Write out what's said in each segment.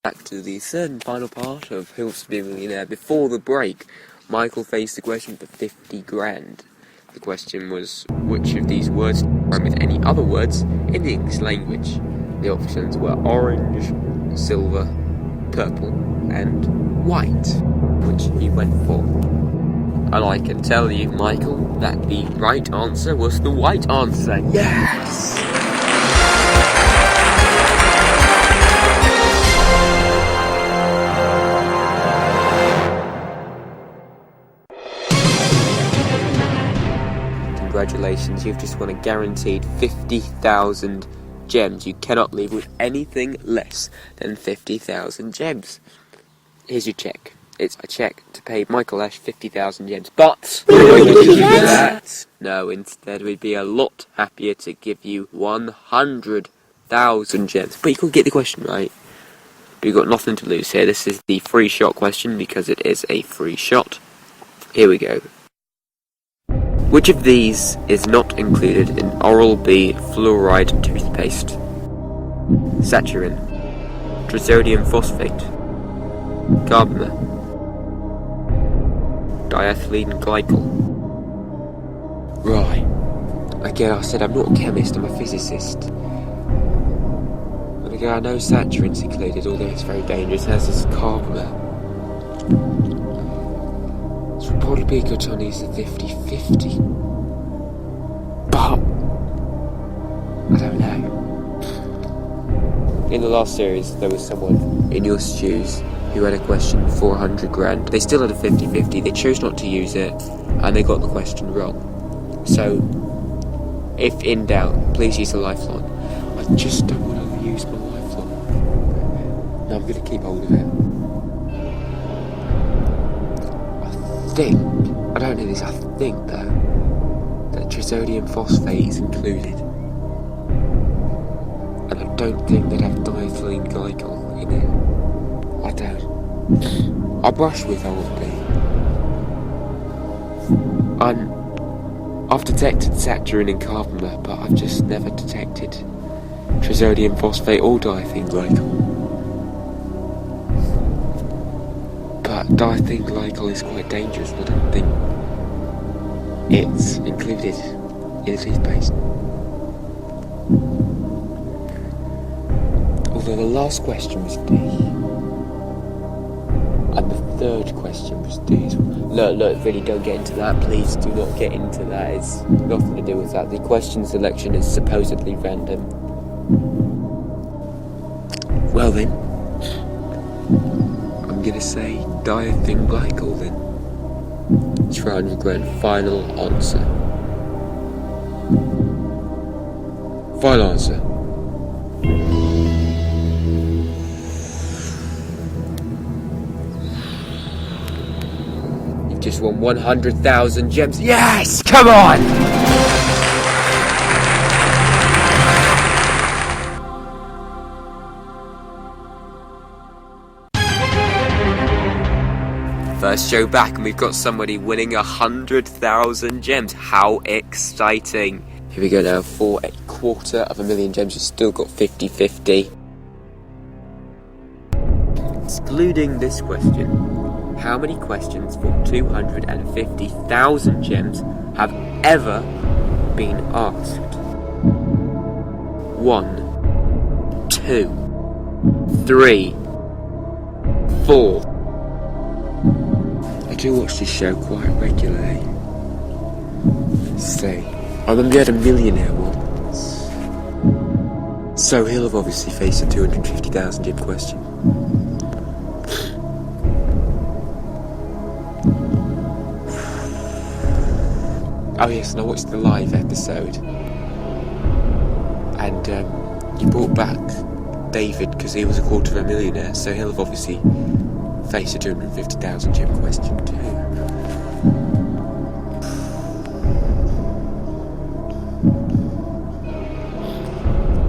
Back to the third and final part of Who Wants to Be a Millionaire. Before the break, Michael faced the question for 50 grand. The question was, which of these words rhyme with any other words in the English language? The options were orange, silver, purple, and white, which he went for. And I can tell you, Michael, that the right answer was the white answer. Yes! Congratulations, you've just won a guaranteed 50,000 gems. You cannot leave with anything less than 50,000 gems. Here's your check. It's a check to pay Michael Ash 50,000 gems. But we're not going to give you that. No, instead we'd be a lot happier to give you 100,000 gems. But you could get the question right. But you've got nothing to lose here. This is the free shot question because it is a free shot. Here we go. Which of these is not included in Oral-B fluoride toothpaste? Saturin, trisodium phosphate, carbamide, diethylene glycol. Right. Again, I said I'm not a chemist, I'm a physicist. And again, I know saturin's included, although it's very dangerous, as is carbamide. This would probably be a good time to use the 50-50. But I don't know. In the last series, there was someone in your shoes who had a question for 100 grand. They still had a 50-50. They chose not to use it, and they got the question wrong. So, if in doubt, please use the lifeline. I just don't want to use my lifeline. No, I'm going to keep hold of it. I don't know this, I think though, that trisodium phosphate is included. And I don't think they'd have diethylene glycol in it. I don't. I brush with Oral-B. I've detected saturin and carbamide, but I've just never detected trisodium phosphate or diethylene glycol. But diethylene glycol is quite dangerous, and I don't think it's included in the toothpaste. Although the last question was D, and the third question was D as well. Look, really don't get into that, please do not get into that, it's nothing to do with that. The question selection is supposedly random. Well then, I'm gonna say diethylene glycol then. 300 grand, final answer. Final answer. You've just won 100,000 gems. Yes! Come on! First show back and we've got somebody winning 100,000 gems. How exciting. Here we go now, for a 250,000 gems, you've still got 50-50. Excluding this question, how many questions for 250,000 gems have ever been asked? 1, 2, 3, 4. I do watch this show quite regularly. So, I remember we had a Millionaire once. So he'll have obviously faced a 250,000 gem question. Oh yes, and I watched the live episode. And you brought back David because he was a quarter of a millionaire, so he'll have obviously face a 250,000 gem question too.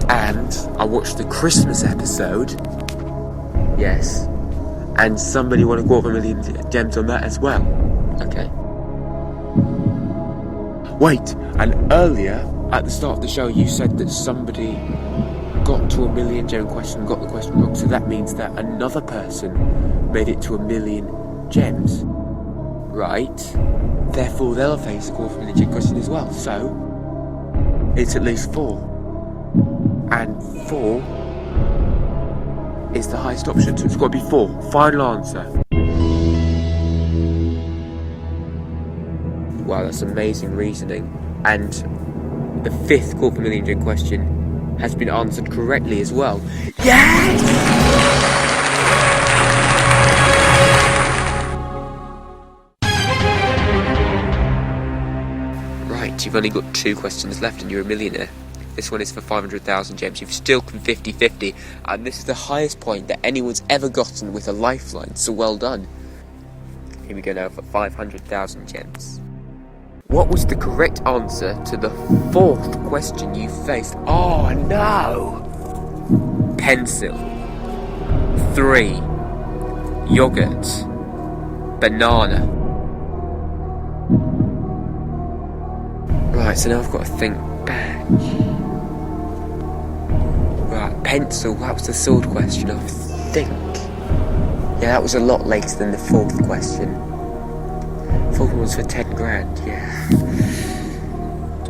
And I watched the Christmas episode, yes, and somebody won a 250,000 gems on that as well. Okay. Wait, and earlier at the start of the show you said that somebody got to a million gem question, got the question wrong, so that means that another person made it to a million gems, right? Therefore they'll face a quarter million gem question as well, so it's at least 4, and 4 is the highest option, so it's got to be 4. Final answer. Wow, that's amazing reasoning. And the 5th quarter million gem question has been answered correctly as well. Yes! Right, you've only got 2 questions left and you're a millionaire. This one is for 500,000 gems. You've still come 50-50, and this is the highest point that anyone's ever gotten with a lifeline, so well done. Here we go now for 500,000 gems. What was the correct answer to the 4th question you faced? Oh no! Pencil. 3. Yogurt. Banana. Right, so now I've got to think back. Right, pencil, that was the sword question, I think. Yeah, that was a lot later than the 4th question. 4th one was for 10 grand, yeah.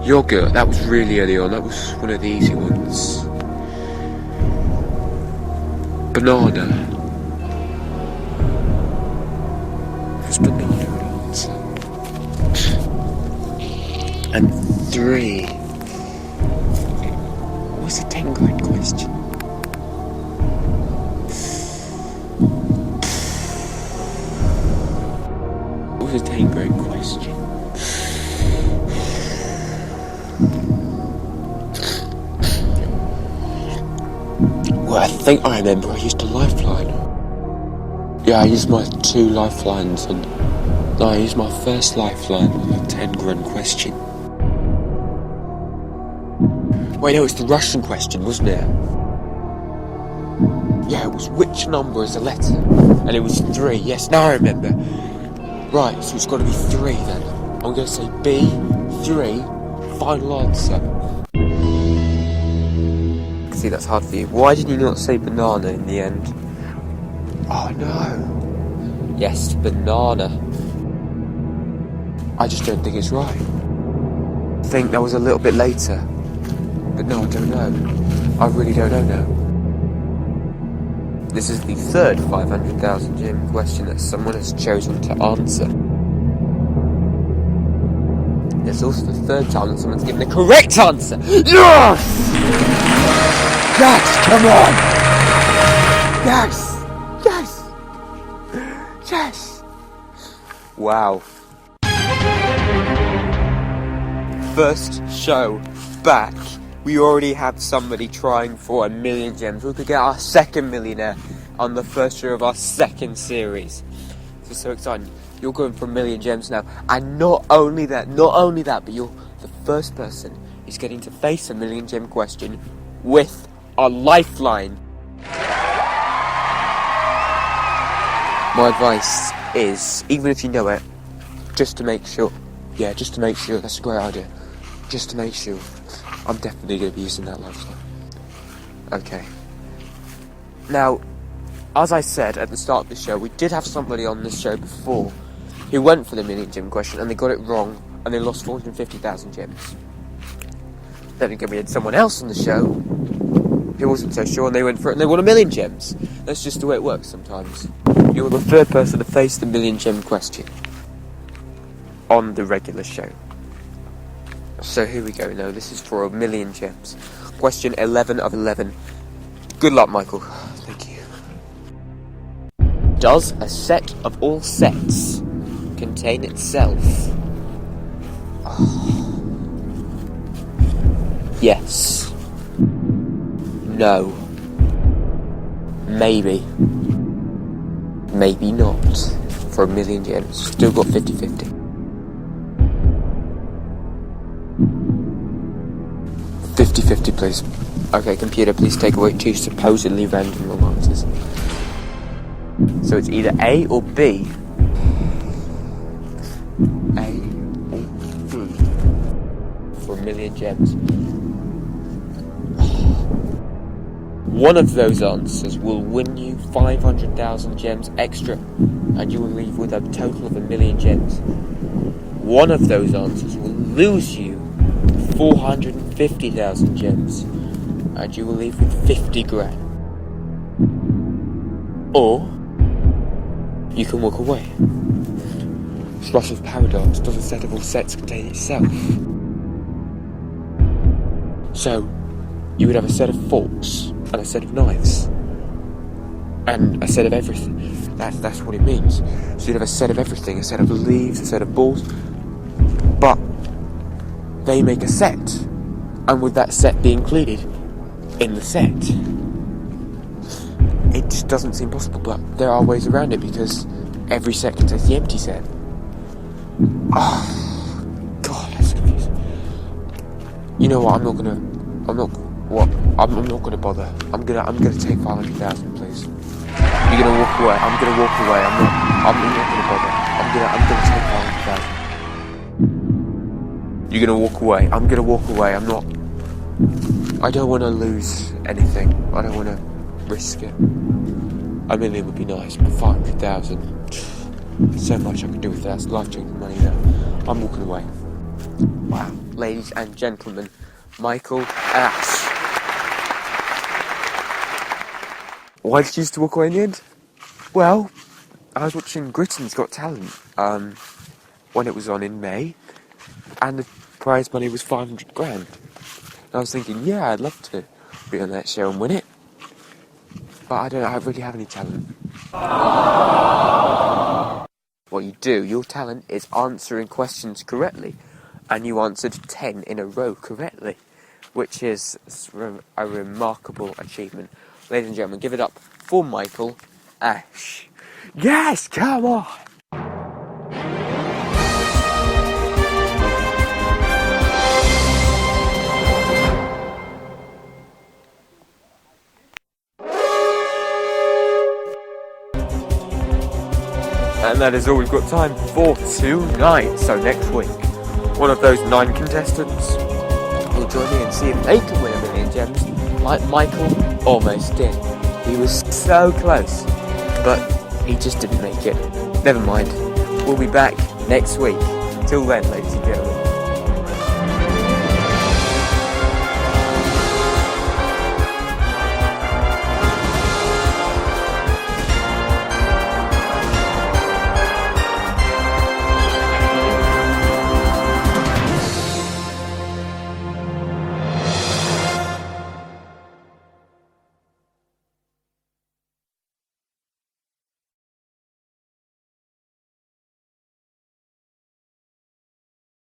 Yogurt, that was really early on, that was one of the easy ones. Banana. Was banana an answer? And 3. What was the 10 grand question? What was the 10 grand question? Well, I think I remember I used a lifeline. Yeah, I used my 2 lifelines and no, I used my first lifeline on the 10 grand question. Wait, no, it's the Russian question, wasn't it? Yeah, it was which number is a letter? And it was 3, yes, now I remember. Right, so it's got to be 3 then. I'm going to say B, 3, final answer. See, that's hard for you. Why did you not say banana in the end? Oh no. Yes, banana. I just don't think it's right. I think that was a little bit later. But no, I don't know. I really don't know now. This is the 3rd 500,000 gem question that someone has chosen to answer. It's also the 3rd time that someone's given the correct answer. Yes! Yes, come on! Yes! Yes! Yes! Wow. First show back. We already have somebody trying for 1 million gems. We could get our 2nd millionaire on the first show of our 2nd series. This is so exciting. You're going for 1 million gems now. And not only that, but you're the first person who's getting to face a 1 million gem question with a lifeline. My advice is, even if you know it, just to make sure. Yeah, just to make sure. That's a great idea. Just to make sure. I'm definitely going to be using that lifeline. Okay. Now, as I said at the start of the show, we did have somebody on this show before who went for the 1 million gem question and they got it wrong and they lost 450,000 gems. Then again, we had someone else on the show who wasn't so sure and they went for it and they won 1 million gems. That's just the way it works sometimes. You're the 3rd person to face the 1 million gem question on the regular show. So here we go now, this is for 1 million gems. Question 11 of 11. Good luck, Michael. Thank you. Does a set of all sets contain itself? Oh. Yes. No. Maybe. Maybe not. For 1 million gems. Still got 50-50. 50-50, please. Okay, computer, please take away 2 supposedly random wrong answers. So it's either A or B. A or B. For 1 million gems. One of those answers will win you 500,000 gems extra, and you will leave with a total of 1,000,000 gems. One of those answers will lose you 450,000 gems, and you will leave with 50 grand. Or you can walk away. Russell's paradox: does a set of all sets contain itself? So you would have a set of forks and a set of knives and a set of everything. That's what it means. So you'd have a set of everything, a set of leaves, a set of balls, but they make a set, and would that set be included in the set? It just doesn't seem possible, but there are ways around it, because every set contains the empty set. Oh, God, that's confusing. You know what? I'm not gonna bother. I'm gonna take 500,000, please. You're gonna walk away. I'm gonna walk away. I'm not gonna bother. I'm gonna take 500,000. You're gonna walk away. I'm gonna walk away. I don't want to lose anything. I don't want to risk it. 1,000,000 would be nice, but 500,000, so much I could do with that. It's life-changing money there. I'm walking away. Wow. Ladies and gentlemen, Michael Ash. Why did you choose to walk away in the end? Well, I was watching Britain's Got Talent when it was on in May, and the prize money was 500 grand. And I was thinking, yeah, I'd love to be on that show and win it, but I don't really have any talent. What you do, your talent is answering questions correctly, and you answered 10 in a row correctly, which is a remarkable achievement. Ladies and gentlemen, give it up for Michael Ash. Yes, come on! And that is all we've got time for tonight. So next week, one of those 9 contestants will join me and see if they can win 1,000,000 gems like Michael almost did. He was so close, but he just didn't make it. Never mind. We'll be back next week. Till then, ladies and gentlemen.